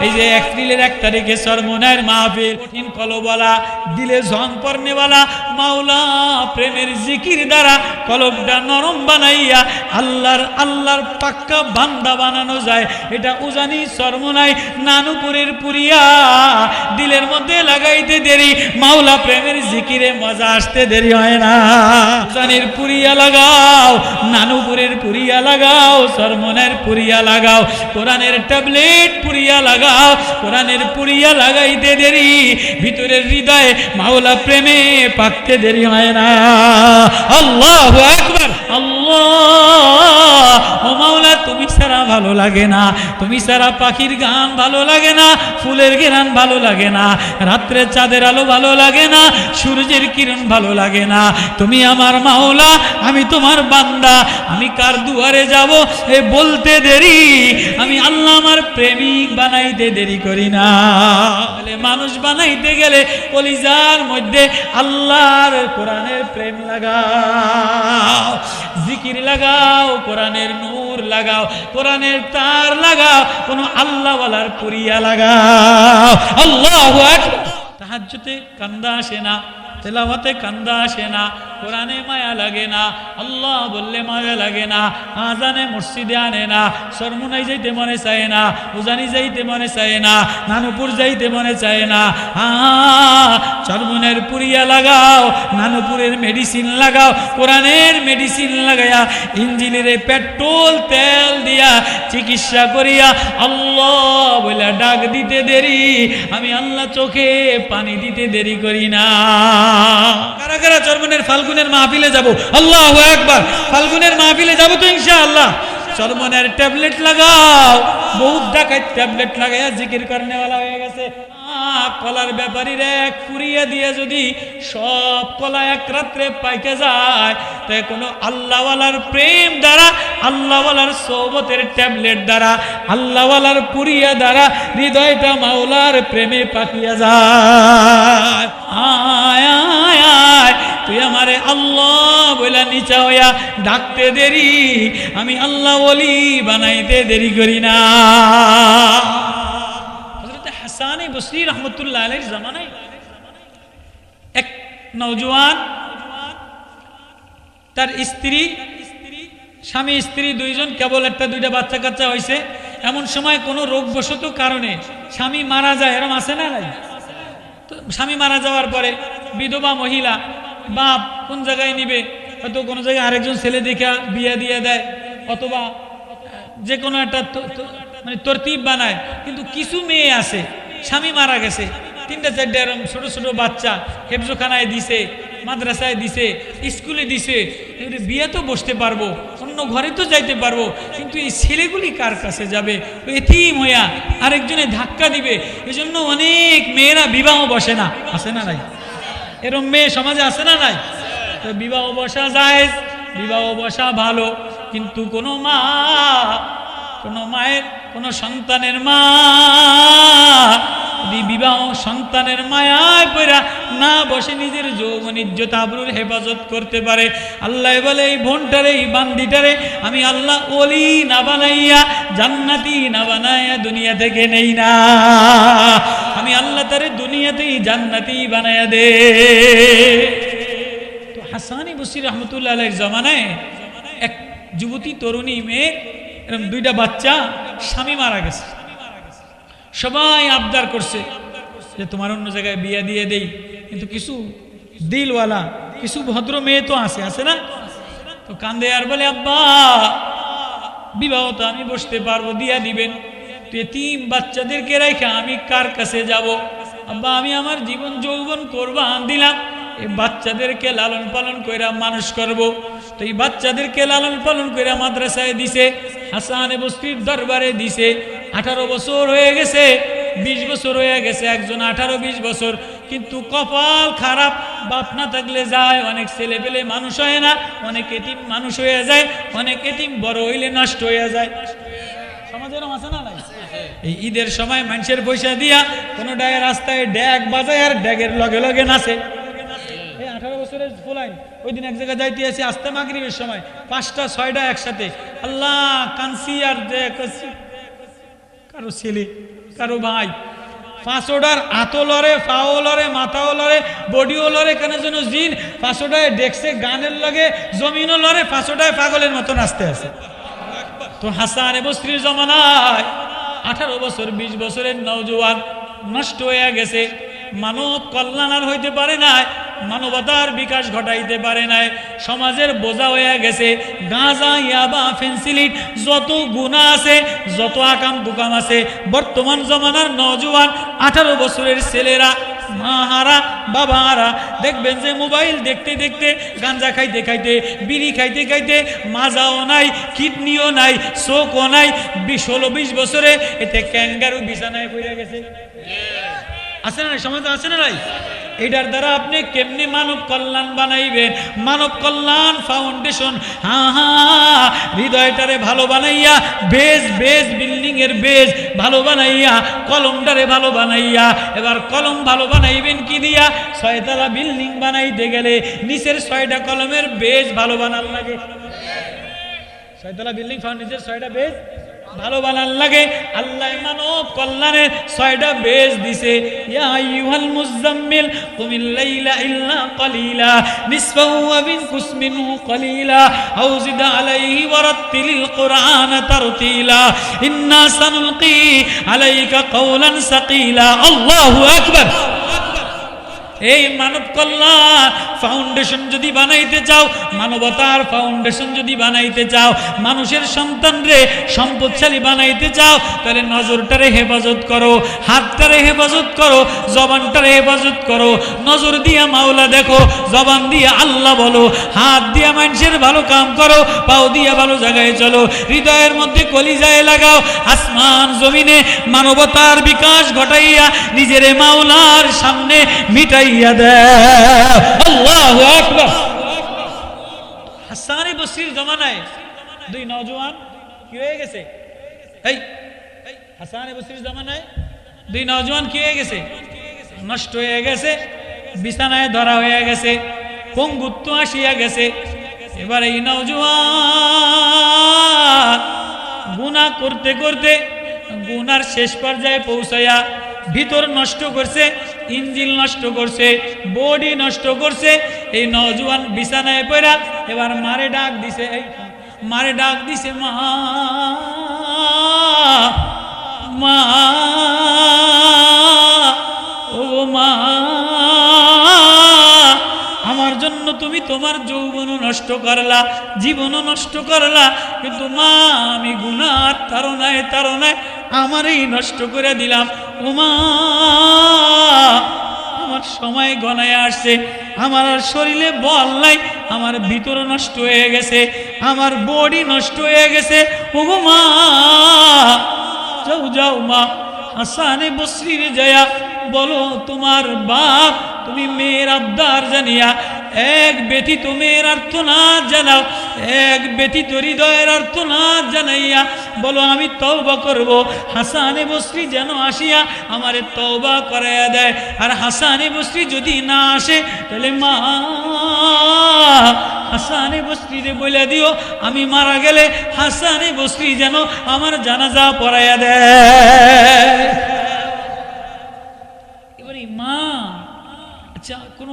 এই যে এপ্রিলের 1 তারিখে সরমনের মাহফিল, কঠিন কলবওয়ালা, দিলে জং পড়নেওয়ালা মাওলা প্রেমের জিকির দ্বারা কলবটা নরম বানাইয়া আল্লাহর পাক্কা বান্দা বানানো যায়। এটা উজানি সরমনাই নানুপুরের পুরিয়া দিলের মধ্যে লাগাইতে দেরি, মাওলা প্রেমের জিকিরে মজা আসতে দেরি হয় না। উজানির পুরিয়া লাগাও, নানুপুরের পুরিয়া লাগাও, সরমনের পুরিয়া লাগাও, কোরআনের ট্যাবলেট পুরিয়া লাগাও। কোরআনের পুরিয়া লাগাইতে দেরি, ভিতরের হৃদয়ে মাওলা প্রেমে পাকতে দেরি হয় না। আল্লাহু আকবার। আল্লাহ ও মাওলা তুমি ছাড়া ভালো লাগে না, তুমি ছাড়া পাখির গান ভালো লাগে না, ফুলের ঘ্রাণ ভালো লাগে না, রাত্রে চাঁদের আলো ভালো লাগে না, সূর্যের কিরণ ভালো লাগে না। তুমি আমার মাওলা, আমি তোমার বান্দা, আমি কার দুয়ারে যাব এ বলতে দেরি, আমি আল্লাহ আমার প্রেমিক বানাইতে দেরি করি না। মানুষ বানাইতে গেলে কলিজার মধ্যে আল্লাহর কোরআনের প্রেম লাগাও, জিকির লাগাও, কোরআনের নূর লাগাও, কোরআনের তার লাগাও, কোন আল্লাহওয়ালার পুরিয়া লাগাও। আল্লাহু আকবার। তাহাজ্জুদে কান্দা আসে না, তেলাওয়াতে কান্দা আসে না, কোরআনে মায়া লাগে না, আল্লাহ বললে মায়া লাগে না, আজানে মসজিদে আনে না, সরমুনাই যাইতে মনে চায় না, উজানি যাইতে মনে চায় না, নানুপুর যাইতে মনে চায় না। চরমুনের পুরিয়া লাগাও, নানুপুরের মেডিসিন লাগাও, কোরআনের মেডিসিন লাগাইয়া ইঞ্জিনের পেট্রোল তেল দিয়া চিকিৎসা করিয়া আল্লাহ বলে ডাক দিতে দেরি, আমি আল্লাহ চোখে পানি দিতে দেরি করি না। কারা কারা চরমনের ফাল্গুনের মাহফিলে যাব? আল্লাহু আকবার। ফাল্গুনের মাহফিলে যাব তো ইনশাআল্লাহ। চরমনের ট্যাবলেট লাগাও, বহুত ডাকাত ট্যাবলেট লাগাইয়া জিকির করনেওয়ালা হয়ে গেছে। কলার ব্যাপারীরা এক পুরিয়া দিয়ে যদি সব কলা এক রাত্রে পাইতে যায়, তাই কোনো আল্লাহওয়ালার প্রেম দ্বারা, আল্লাহওয়ালার সোহবতের ট্যাবলেট দ্বারা, আল্লাহওয়ালার পুরিয়া দ্বারা হৃদয়টা মাওলার প্রেমে পাকিয়া যায়। আয় আয় আয়, তুই আমারে আল্লাহ বইলা নিচা হইয়া ডাকতে দেরি, আমি আল্লাহ ওলি বানাইতে দেরি করি না। হাসানে বসরি রহমতুল্লাহ আলাইহির জামানায় এক নওজোয়ান, তার স্ত্রী, স্বামী স্ত্রী দুইজন, কেবল একটা দুইটা বাচ্চা কাচ্চা হয়েছে। এমন সময় কোনো রোগবশত কারণে স্বামী মারা যায়, এরকম আছে না নাই? তো স্বামী মারা যাওয়ার পরে বিধবা মহিলা বাপ কোন জায়গায় নিবে, হয়তো কোনো জায়গায় আরেকজন ছেলে দেখা বিয়ে দিয়ে দেয়, অথবা যে কোনো একটা মানে তরতিব বানায়। কিন্তু কিছু মেয়ে আছে, স্বামী মারা গেছে, 3-4টা এরকম ছোট ছোট বাচ্চা হেফজোখানায় দিছে, মাদ্রাসায় দিছে, স্কুলে দিছে, বিয়ে তো বসতে পারবো, অন্য ঘরে তো যাইতে পারবো, কিন্তু এই ছেলেগুলি কার কাছে যাবে? এতিম হইয়া আরেকজনে ধাক্কা দিবে। এই জন্য অনেক মেয়েরা বিবাহ বসে না। আছে না নাই? এরকম মেয়ে সমাজে আছে না নাই? তো বিবাহ বসা যায়, বিবাহ বসা ভালো, কিন্তু কোনো মা, কোনো মায়ের, কোনো সন্তানের মা বিবাহ সন্তানের মায়ায় পড়া না বসে নিজের যৌবন ইজ্জত আবরুর হেফাজত করতে পারে, আল্লাহ বলে এই বোনটারে, এই বান্দিটারে আমি আল্লাহ ওলি না বানাইয়া, জান্নাতি না বানাইয়া দুনিয়া থেকে নেই না, আমি আল্লাহ তারে দুনিয়াতেই জান্নাতি বানাইয়া দে। তো হাসানি বসরি রহমতুল্লাহ আলাইহির জামানায় এক যুবতী তরুণী মেয়ে, এরকম 2টা বাচ্চা, স্বামী মারা গেছে। সবাই আবদার করছে যে তোমার অন্য জায়গায় বিয়ে দিয়ে দেই, কিন্তু কিছু দিলওয়ালা, কিছু ভদ্র মেয়ে তো আছে না? তো কান্দে আর বলে, আব্বা বিবাহ তো আমি বসতে পারবো, দিয়া দিবেন, তো এতিম বাচ্চাদেরকে রেখে আমি কার কাছে যাব? আব্বা আমি আমার জীবন যৌবন কোরবান দিলাম, এই বাচ্চাদেরকে লালন পালন কইরা মানুষ করব। তো এই বাচ্চাদেরকে লালন পালন কইরা মাদ্রাসায় দিছে, হাসানে বসরির দরবারে দিছে। 18 বছর হয়ে গেছে, 20 বছর হয়ে গেছে, একজন 18-20 বছর, কিন্তু কপাল খারাপ, বাপ না থাকলে যায়, অনেক ছেলে পেলে মানুষ হয় না, অনেক এতিম মানুষ হয়ে যায়, অনেক এতিম বড় হইলে নষ্ট হয়ে যায়। সমাজের আছে না নাই? এই ঈদের সময় মানুষের পয়সা দিয়া কোনো ডায়ের রাস্তায় ড্যাগ বাজায় আর ড্যাগের লগে লগে নাচে। 18 বছরের ফুলাইন ওই দিন এক জায়গায় যাইতে আসি, আসতে মাগরিবের সময় 5টা-6টা একসাথে, আল্লাহ কানসি আর কারো ছেলে কারো ভাই ফাঁসোডার আতো লড়ে, ফাও লড়ে, মাথাও লড়ে, বডিও লড়ে, কেন যেন জিন ফাঁসোডায় দেখছে গানের লগে, জমিনও লড়ে, ফাঁসোডায় পাগলের মতো নাচতে আছে। তো হাসান বসরির জমানায় 18 বছর 20 বছরের নওজোয়ান নষ্ট হয়ে গেছে, মানব কল্যাণ আর হইতে পারে নাই, মানবতার বিকাশ ঘটাইতে পারে নাই, সমাজের বোঝা হয়ে গেছে। গাঁজা, ইয়াবা, ফেন্সিলিন, যত গুনাহ আছে, যত আকাম কুকাম আছে, বর্তমান জমানার নওজোয়ান 18 বছরের ছেলেরা, মাহারা, বাবারা দেখবেন যে মোবাইল দেখতে দেখতে, গাঞ্জা খাইতে খাইতে, বিড়ি খাইতে খাইতে, মাজাও নাই, কিডনিও নাই, চোখও নাই, 16-20 বছরে এতে ক্যাঙ্গারু বিছানায় পড়ে গেছে। আছে না সমাজ, আছে না নাই? এটার দ্বারা আপনি কেমনে মানব কল্যাণ বানাইবেন? মানব কল্যাণ ফাউন্ডেশন, হৃদয়টারে ভালো বানাইয়া, বেজ বিল্ডিং এর বেজ ভালো বানাইয়া, কলমটারে ভালো বানাইয়া, এবার কলম ভালো বানাইবেন কি দিয়া? 6 তলা বিল্ডিং বানাইতে গেলে নিচের 6টা কলমের বেজ ভালো বানার লাগে। 6 তলা বিল্ডিং ফাউন্ডেশন 6টা বেজ ভালো বানার লাগে। আল্লাহ মানব কল্যাণের 6টা বেজ দিছে। ইয়া আইয়ুহাল মুযাম্মিল কুমিল লাইলা ইল্লা কালিলা নিসফাহু ওয়া বিনকুস মিনহু কালিলা আও জিদ আলাইহি ওয়ারাত্তিলিল কুরআন তারতিলা ইন্না সানুলকি আলাইকা কাওলান সাকিলা। আল্লাহু আকবার। এই মানব কল্যাণ ফাউন্ডেশন যদি বানাইতে চাও, মানবতার ফাউন্ডেশন যদি বানাইতে চাও, মানুষের সন্তানরে সম্পদশালী বানাইতে চাও, তাহলে নজরটারে হেফাজত করো, হাতটারে হেফাজত করো, জবানটারে হেফাজত করো। নজর দিয়া মাওলা দেখো, জবান দিয়া আল্লাহ বলো, হাত দিয়া মানুষের ভালো কাম করো, পাও দিয়া ভালো জায়গায় চলো, হৃদয়ের মধ্যে কলিজায় লাগাও। আসমান জমিনে মানবতার বিকাশ ঘটাইয়া নিজেরে মাওলার সামনে মিটাই আল্লাহু আকবার। হাসান বসরির জমানায় 2 নওজোয়ান কি হয়ে গেছে? এই হাসান বসরির জমানায় 2 নওজোয়ান কি হয়ে গেছে? নষ্ট হয়ে গেছে, বিছানায় ধরা হয়ে গেছে, পঙ্গুত্ব আসিয়া গেছে। এবার এই নওজোয়ান গুনাহ করতে করতে গুনার শেষ পর্যায়ে পৌঁছায়া ভিতর নষ্ট করছে, ইঞ্জিন নষ্ট করছে, বডি নষ্ট করছে। এই নওজোয়ান বিছানায় পড়া এবার মারে ডাক দিছে, এই মারে ডাক দিছে, মা মা ও মা, আমার জন্য তুমি তোমার যৌবনও নষ্ট করলা, জীবনও নষ্ট করলা, কিন্তু মা আমি গুনার তাড়নায় আমার এই নষ্ট করে দিলাম। ও মা, আমার সময় গনায় আসছে, আমার আর শরীরে বল নাই, আমার ভিতর নষ্ট হয়ে গেছে, আমার বডি নষ্ট হয়ে গেছে। ও মা, যাও যাও মা, হাসানে বসরির যায়া বলো তোমার বাপ, তুমি মেয়ের আবদার জানিয়া এক ব্যথিত মেয়ের আর্তনাদ জানাও, এক ব্যথিত হৃদয়ের আর্তনাদ জানাইয়া বলো আমি তওবা করব। হাসানে বসরি যেন আসিয়া আমারে তওবা করাইয়া দেয়। আর হাসানে বসরি যদি না আসে, তাহলে মা হাসানে বসরিরে বলে দিও আমি মারা গেলে হাসানে বসরি যেন আমার জানাজা পড়াইয়া দেয়। এবারে মা, আচ্ছা কোন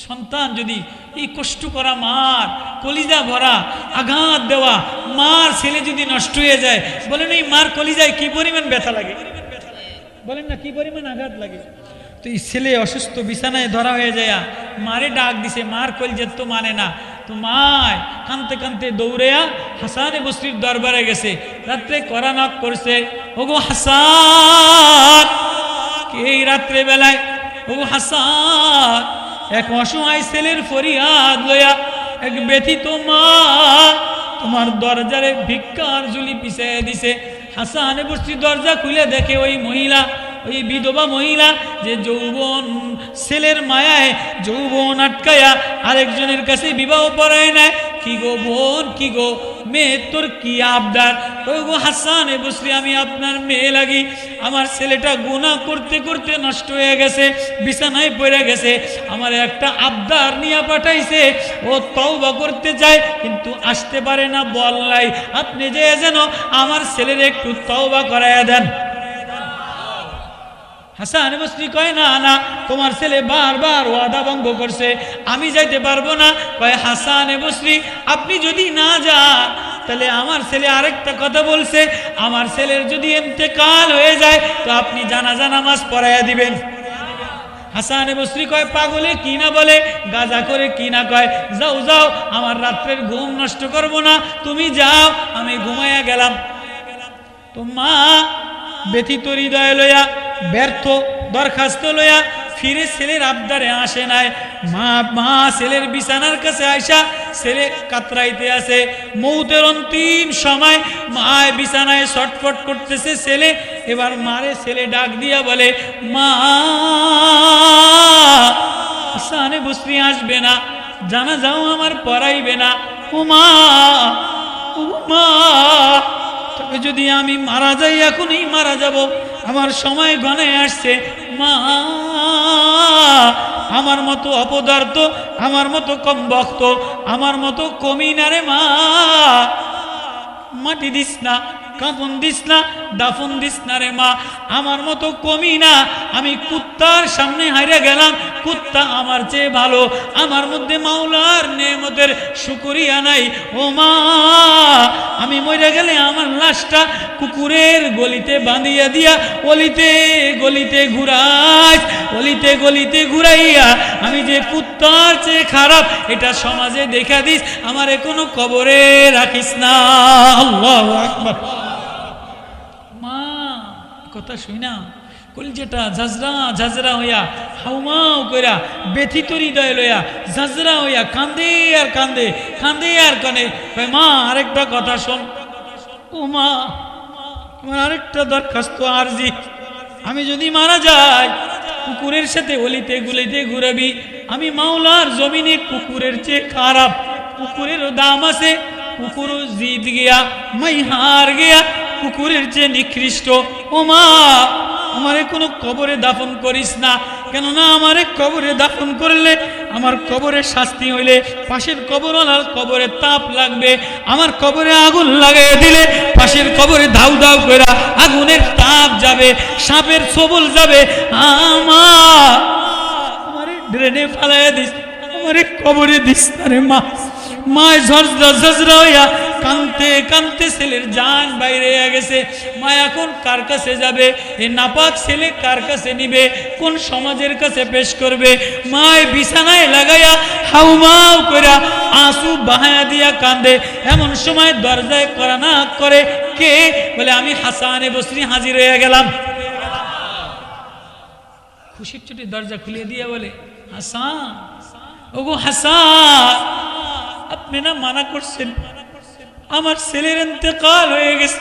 সন্তান যদি এই কষ্ট করা মার কলিজা ভরা আঘাত দেওয়া মার ছেলে যদি নষ্ট হয়ে যায়, বলেন এই মার কলিজায় কি পরিমাণ ব্যথা লাগে? বলেন না কি পরিমাণ আঘাত লাগে? তো এই ছেলে অসুস্থ বিছানায় ধরা হয়ে যায়, মারে ডাক দিছে, মার কলিজা তো মানে না, তো মায় কানতে কানতে দৌড়েয়া হাসানে বসরির দরবারে গেছে, রাত্রে করা নক করছে, ওগো হাসান, এই রাত্রে বেলায় ওগো হাসান। এক অসহায় ছেলের ফরিয়াদ লইয়া এক ব্যথিত মা তোমার দরজারে ভিক্ষার ঝুলি পিছিয়ে দিছে। হাসানে বসরি দরজা খুলে দেখে ওই মহিলা, ওই বিধবা মহিলা যে যৌবন ছেলের মায়ায় যৌবন আটকায়া আরেকজনের কাছে বিবাহ পড়ায় নাই। কি গো বোন, কি গো মেয়ে, তোর কি আবদার? ওই গো হাসানে বসরি, আমি আপনার মেয়ে লাগি, আমার ছেলেটা গুনাহ করতে করতে নষ্ট হয়ে গেছে, বিছানায় পড়ে গেছে, আমার একটা আবদার নিয়ে পাঠাইছে, ও তওবা করতে চায় কিন্তু আসতে পারে না, বল নাই, আপনি যে যেন আমার ছেলের একটু তওবা করাইয়া দেন। হাসান বসরি কয় না না, তোমার ছেলে বারবার ওয়াদা ভঙ্গ করছে, আমি যাইতে পারবো না। কয় হাসান বসরি আপনি যদি না যান তাহলে আমার ছেলে আরেকটা কথা বলছে, আমার ছেলের যদি ইন্তেকাল হয়ে যায় তো আপনি জানাজা নামাজ পড়াইয়া দিবেন। হাসান বসরি কয় পাগলে কি না বলে, গাজা করে কি না কয়, যাও যাও আমার রাত্রের ঘুম নষ্ট করব না, তুমি যাও, আমি ঘুমাইয়া গেলাম। তো মা ব্যথিত হৃদয় লইয়া, ব্যর্থ দরখাস্ত লইয়া ফিরে ছেলের আবদারে আসে নাই। মা ছেলের বিছানার কাছে আইসা ছেলে কাতরাইতে আছে, মৌতের অন্তিম সময় মায় বিছানায় ছটফট করতেছে ছেলে। এবার মারে ছেলে ডাক দিয়া বলে, মা হাসান বসরি আসবে না, জানাজাও আমার পড়াইবে না। ও মা, ও মা, তবে যদি আমি মারা যাই এখনই মারা যাব, আমার সময় গনে আসছে। মা আমার মতো অপদার্থ, আমার মতো কম ভক্ত, আমার মতো কমিনারে মা, মাটি দিস না, কাফন দিস না, দাফন দিস না রে মা, আমার মতো কমি না। আমি কুত্তার সামনে হারিয়ে গেলাম, কুত্তা আমার চেয়ে ভালো, আমার মধ্যে মাওলার নেমতের শুকরিয়া নাই। ও মা, আমি মরে গেলে আমার লাশটা কুকুরের গলিতে বাঁধিয়া দিয়া অলিতে গলিতে ঘুরাই, অলিতে গলিতে ঘুরাইয়া আমি যে কুত্তার চেয়ে খারাপ এটা সমাজে দেখা দিস, আমার কোনো কবরে রাখিস না। আল্লাহু আকবার। মা কথা শুই না, কলিজাটা ঝাঁঝরা ঝাঁঝরা হইয়া হাউমাউ কইরা ব্যথিত হৃদয় লইয়া ঝাঁঝরা হইয়া কান্দে আর কান্দে, কান্দে আর কানে। মা আরেকটা কথা শোন, ও মা আমার আরেকটা দরখাস্ত আরজি, আমি যদি মারা যাই কুকুরের সাথে অলিতে গুলিতে ঘুরাবি, আমি মাওলার জমিনে কুকুরের চেয়ে খারাপ, কুকুরেরও দাম আছে, কুকুরও জিত গিয়া মাই হার গিয়া, কুকুরের চেয়ে নিকৃষ্ট। ও মা আমারে কোনো কবরে দাফন করিস না, কেননা আমারে কবরে দাফন করলে আমার কবরে শাস্তি হইলে পাশের কবরওয়ালার কবরে তাপ লাগবে, আমার কবরে আগুন লাগাই দিলে পাশের কবরে ধাউ ধাউ করে আগুনের তাপ যাবে, সাপের ছবল যাবে। আমারে ড্রেনে ফালাইয়া দিস, আমারে কবরে দিস না রে মা। মায় ঝরঝরা ঝরঝরা হইয়া কানতে কানতে ছেলের জান বাইরে গেছে। মা এখন কার কাছে যাবে? এই নাপাক ছেলে কার কাছে নিবে? কোন সমাজের কাছে পেশ করবে? মায় বিছানায় লাগাইয়া হাউমাউ করে আঁসু বাহায়া দিয়া কান্দে। এমন সময় দরজায় করা না করে কে? বলে আমি হাসান বসরি হাজির হয়ে গেলাম। খুশির ছুটি দরজা খুলে দিয়ে বলে, হাসান, ওগো হাসান, আপনি না মানা করছেন আমার ছেলের ইন্তেকাল হয়ে গেছে,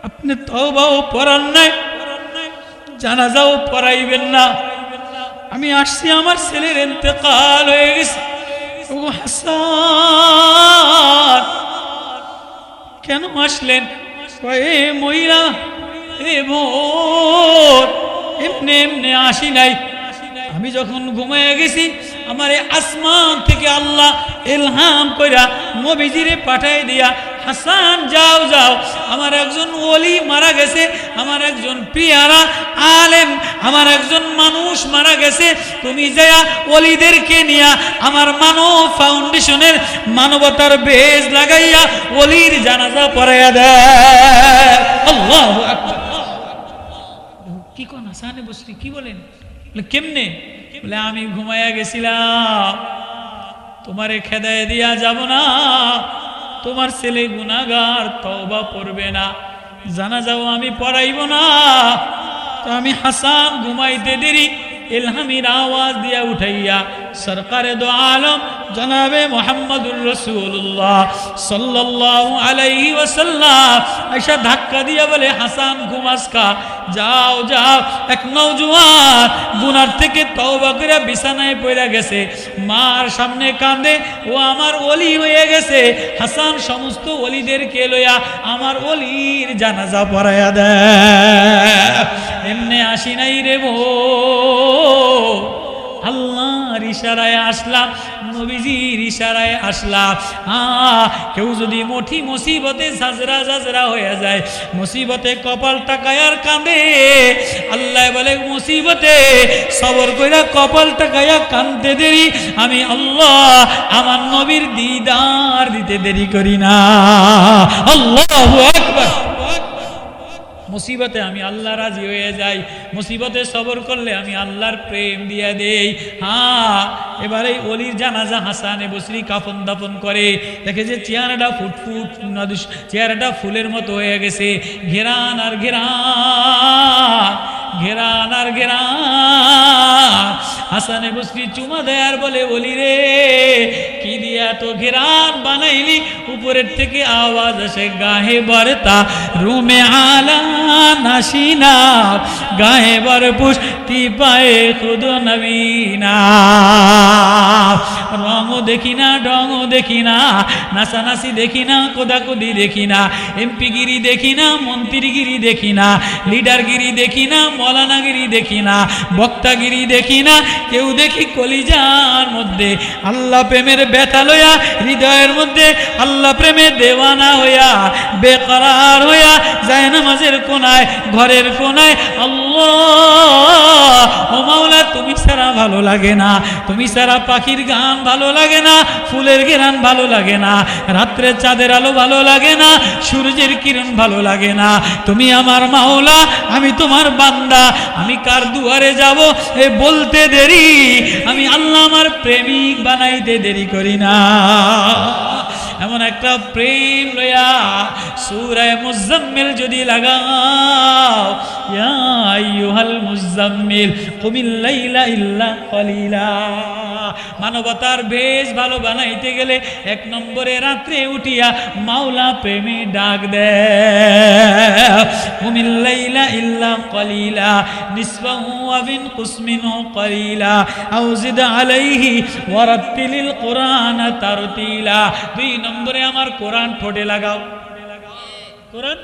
আপনি তওবাও পড়ান নাই, জানাজাও পড়াইবেন না। আমি আসছি, আমার ছেলের ইন্তেকাল হয়ে গেছে। ওগো হাসান, কেন আসলেন? এ মহিলা, এ ভোর, এমনি এমনি আসি নাই। আমি যখন ঘুমায় গেছি আমার আসমান থেকে আল্লাহ ইলহাম কইরা নবীজিরে পাঠাই দিয়া, হাসান যাও যাও, আমার একজন ওলি মারা গেছে, আমার একজন পিয়ারা আলেম, আমার একজন মানুষ মারা গেছে, তুমি যায়া ওলিদেরকে নিয়া আমার মানব ফাউন্ডেশনের মানবতার বেজ লাগাইয়া ওলির জানাজা পড়াইয়া দেয়। আল্লাহু আকবার। কি কোন হাসানে বসরি কি বলেন? কেমনে? বলে আমি ঘুমাইয়া গেছিলাম, তোমারে খেদায় দিয়া যাব না, তোমার ছেলে গুনাহগার, তওবা পড়বে না, জানাজাও আমি পড়াইব না। তো আমি হাসান ঘুমাইতে দেরি ইলহামির আওয়াজ দিয়া উঠাইয়া সরকারে দো আলম জনাবে মুহাম্মদুর রাসূলুল্লাহ সাল্লাল্লাহু আলাইহি ওয়াসাল্লাম আয়েশা ধাক্কা দিয়া বলে, হাসান ঘুমাস কা? যাও যাও। এক নওজোয়ান গুনার থেকে তওবা করে বিছানায় পড়ে গেছে, মার সামনে কাঁদে, ও আমার ওলি হয়ে গেছে। হাসান সমস্ত ওলিদেরকে লইয়া আমার ওলির জানাজা পড়াইয়া দেয়। এমনি আসি নাই রে বো, আল্লাহর ইশারায় আসলাম, নবীজির ইশারায় আসলাম। কেউ যদি মঠি মুসিবতে ঝাঁঝরা ঝাঁঝরা হয়ে যায়, মুসিবতে কপাল টাকায় আর কাঁদে, আল্লাহ যায় বলে মুসিবতে সবর কইরা কপাল টাকায়া কানতে দেরি, আমি আল্লাহ আমার নবীর দিদার দিতে দেরি করি না। আল্লাহু আকবার। মুসিবতে আমি আল্লাহ রাজি হয়ে যাই, মুসিবতে সবর করলে আমি আল্লাহর প্রেম দিয়ে দেই। হ্যাঁ, এবারে ওলির জানাজা হাসানে বসরি কাফন দাফন করে, দেখে যে চেহারাটা ফুটফুট, চেহারাটা ফুলের মতো হয়ে গেছে, ঘেরান আর ঘেরান, ঘেরান আর ঘেরান। হাসানে বসরি চুমা দেয় আর বলে, ওলি রে কি দিয়া তো ঘেরান বানাইলি? উপরের থেকে আওয়াজ আসে, গাহে বরতা রুমে আলা নাসিনা, গায়ে বর পুষ্টি পায়ে খুদ নবীনা। রঙও দেখি না, ঢঙও দেখি না, নাচানাচি দেখি না, কোদাকুদি দেখি না, এমপিগিরি দেখি না, মন্ত্রীগিরি দেখি না, লিডারগিরি দেখি না, মৌলানাগিরি দেখি না, বক্তাগিরি দেখি না, কেউ দেখি কলিজার মধ্যে আল্লাহ প্রেমের ব্যথা লইয়া, হৃদয়ের মধ্যে আল্লাহ প্রেমের দেওয়ানা হইয়া, বেকরার হইয়া যায় নামাজের কোনায়, ঘরের কোনায়, আল্লাহ ও মাওলা তুমি ছাড়া ভালো লাগে না, তুমি ছাড়া পাখির গান ভালো লাগে না, ফুলের ঘেরান ভালো লাগে না, রাত্রে চাঁদের আলো ভালো লাগে না, সূর্যের কিরণ ভালো লাগে না, তুমি আমার মাওলা, আমি তোমার বান্দা, আমি কার দুয়ারে যাব এ বলতে দেরি, আমি আল্লাহ আমার প্রেমিক বানাইতে দেরি করি না। এমন একটা প্রেম লইয়া সূরা মুজাম্মিল যদি লাগাও, ইয়া আইয়ুহাল মুজাম্মিল কুমিল লাইলা ইল্লা কলিলা। মানবতার বেশ ভালো বানাইতে গেলে এক নম্বরে রাত্রে উঠিয়া মাওলা প্রেমে ডাক দেয়, কুমিল লাইলা ইল্লা কলিলা নিসফাহু ওয়া বিনকুস মিনহু কলিলা আও জিদ আলাইহি ওয়ারাত্তিলিল কুরআন তারতিলা। দুই নম্বরে আমার কোরআন ঠোঁটে লাগাও, কোরআন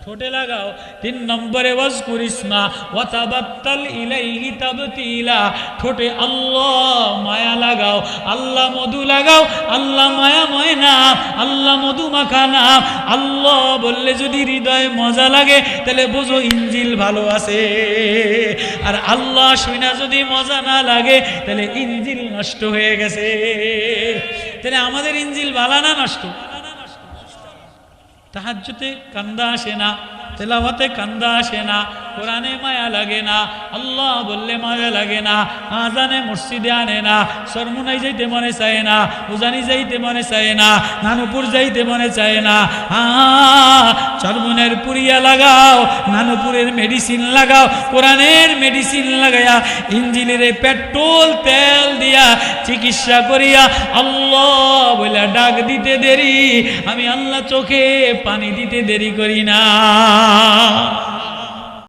ঠোঁটে লাগাও। তিন নম্বরে ওয়াজকুর ইসমা ওয়া তাবাত্তাল ইলাইহি তাবতিলা, ঠোঁটে আল্লাহ মায়া লাগাও, আল্লাহ মধু লাগাও, আল্লাহ মায়াময় নাম, আল্লাহ মধু মাখা নাম। আল্লাহ বললে যদি হৃদয়ে মজা লাগে তাহলে বুঝো ইঞ্জিল ভালো আছে, আর আল্লাহ শুনা যদি মজা না লাগে তাহলে ইঞ্জিল নষ্ট হয়ে গেছে। তাহলে আমাদের ইঞ্জিল ভালো না নষ্ট? তাহাজ্জুদে কান্দা আসে না, তেলাওয়াতে কান্দা আসে না, কোরআনে মায়া লাগে না, আল্লাহ বললে মায়া লাগে না, আজানে মসজিদে আনে না, সরমুনাই যাইতে মনে চায় না, উজানি যাইতে মনে চায় না, নানুপুর যাইতে মনে চায় না। চরমুনের পুরিয়া লাগাও, নানুপুরের মেডিসিন লাগাও, কোরআনের মেডিসিন লাগাইয়া ইঞ্জিলের পেট্রোল তেল দিয়া চিকিৎসা করিয়া আল্লাহ বলে ডাক দিতে দেরি, আমি আল্লাহ চোখে পানি দিতে দেরি করি না।